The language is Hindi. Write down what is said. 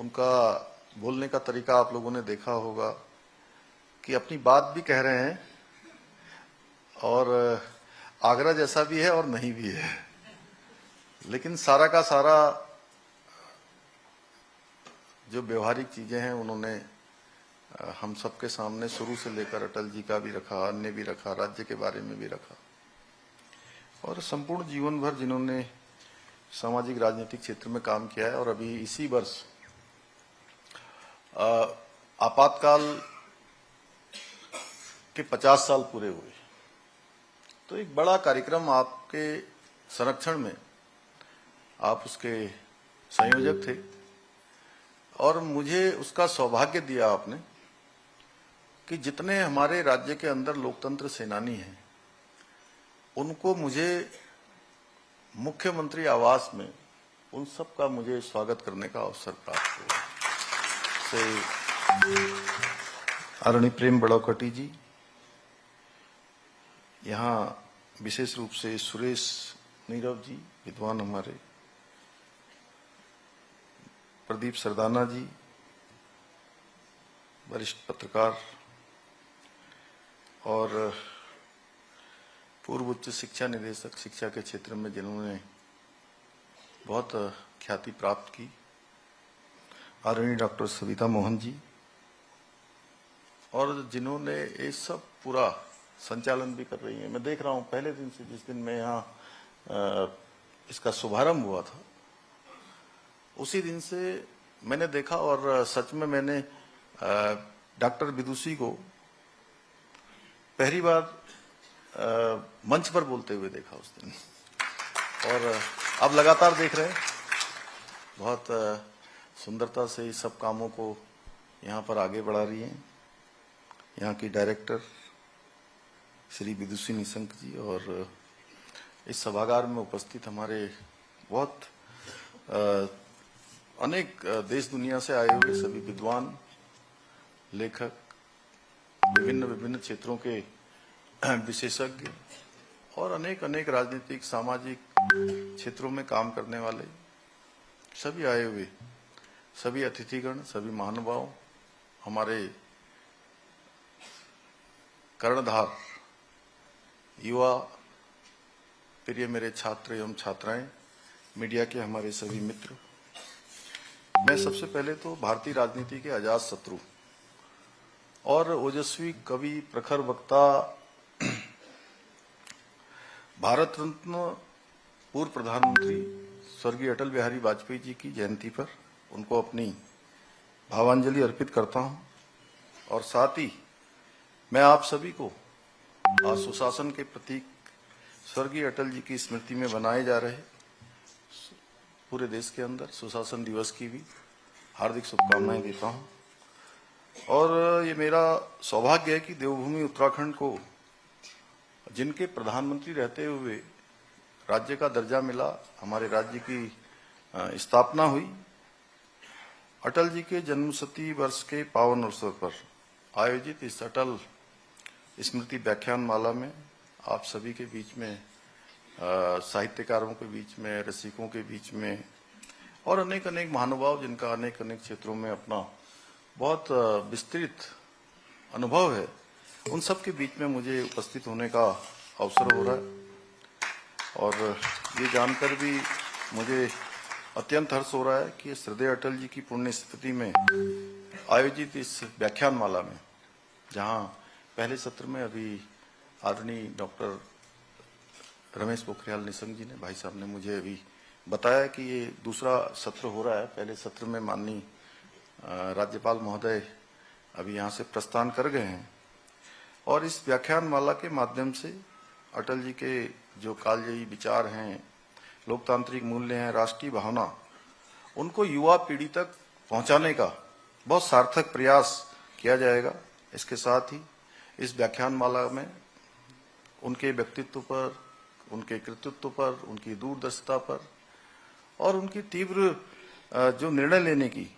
उनका बोलने का तरीका आप लोगों ने देखा होगा कि अपनी बात भी कह रहे हैं और आगरा जैसा भी है और नहीं भी है, लेकिन सारा का सारा जो व्यवहारिक चीजें हैं उन्होंने हम सबके सामने शुरू से लेकर अटल जी का भी रखा, अन्य भी रखा, राज्य के बारे में भी रखा और संपूर्ण जीवन भर जिन्होंने सामाजिक राजनीतिक क्षेत्र में काम किया है। और अभी इसी वर्ष आपातकाल के 50 साल पूरे हुए, तो एक बड़ा कार्यक्रम आपके संरक्षण में आप उसके संयोजक थे और मुझे उसका सौभाग्य दिया आपने कि जितने हमारे राज्य के अंदर लोकतंत्र सेनानी हैं उनको मुझे मुख्यमंत्री आवास में उन सब का मुझे स्वागत करने का अवसर प्राप्त हुआ। आदरणीय प्रेम बड़ौकटी जी, यहाँ विशेष रूप से सुरेश नीरव जी विद्वान हमारे, प्रदीप सरदाना जी वरिष्ठ पत्रकार और पूर्व उच्च शिक्षा निदेशक शिक्षा के क्षेत्र में जिन्होंने बहुत ख्याति प्राप्त की, आदरणीय डॉक्टर सविता मोहन जी, और जिन्होंने ये सब पूरा संचालन भी कर रही है। मैं देख रहा हूँ पहले दिन से, जिस दिन मैं यहाँ इसका शुभारंभ हुआ था उसी दिन से मैंने देखा और सच में मैंने डॉक्टर विदुषी को पहली बार मंच पर बोलते हुए देखा उस दिन, और अब लगातार देख रहे हैं बहुत सुंदरता से इस सब कामों को यहाँ पर आगे बढ़ा रही हैं। यहाँ की डायरेक्टर श्री विदुषी निशंक जी और इस सभागार में उपस्थित हमारे बहुत अनेक देश दुनिया से आए हुए सभी विद्वान, लेखक, विभिन्न क्षेत्रों के विशेषज्ञ और अनेक राजनीतिक सामाजिक क्षेत्रों में काम करने वाले सभी आए हुए, सभी अतिथिगण, सभी महानुभाव, हमारे कर्णधार युवा, प्रिय मेरे छात्र एवं छात्राएं, मीडिया के हमारे सभी मित्र, मैं सबसे पहले तो भारतीय राजनीति के अजात शत्रु और ओजस्वी कवि, प्रखर वक्ता, भारत रत्न पूर्व प्रधानमंत्री स्वर्गीय अटल बिहारी वाजपेयी जी की जयंती पर उनको अपनी भावांजलि अर्पित करता हूं। और साथ ही मैं आप सभी को आज सुशासन के प्रतीक स्वर्गीय अटल जी की स्मृति में बनाए जा रहे पूरे देश के अंदर सुशासन दिवस की भी हार्दिक शुभकामनाएं देता हूं। और ये मेरा सौभाग्य है कि देवभूमि उत्तराखंड को, जिनके प्रधानमंत्री रहते हुए राज्य का दर्जा मिला, हमारे राज्य की स्थापना हुई, अटल जी के जन्मशती वर्ष के पावन अवसर पर आयोजित इस अटल स्मृति व्याख्यान माला में आप सभी के बीच में, साहित्यकारों के बीच में, रसिकों के बीच में और अनेक महानुभाव जिनका अनेक क्षेत्रों में अपना बहुत विस्तृत अनुभव है, उन सब के बीच में मुझे उपस्थित होने का अवसर हो रहा है। और ये जानकर भी मुझे अत्यंत हर्ष हो रहा है कि श्रद्धेय अटल जी की पुण्य स्मृति में आयोजित इस व्याख्यान माला में, जहां पहले सत्र में अभी आदरणीय डॉक्टर रमेश पोखरियाल निशंक जी ने, भाई साहब ने मुझे अभी बताया कि ये दूसरा सत्र हो रहा है। पहले सत्र में माननीय राज्यपाल महोदय अभी यहाँ से प्रस्थान कर गए हैं और इस व्याख्यान माला के माध्यम से अटल जी के जो कालजयी विचार हैं, लोकतांत्रिक मूल्य हैं, राष्ट्रीय भावना, उनको युवा पीढ़ी तक पहुंचाने का बहुत सार्थक प्रयास किया जाएगा। इसके साथ ही इस व्याख्यान माला में उनके व्यक्तित्व पर, उनके कृतित्व पर, उनकी दूरदर्शिता पर और उनकी तीव्र जो निर्णय लेने की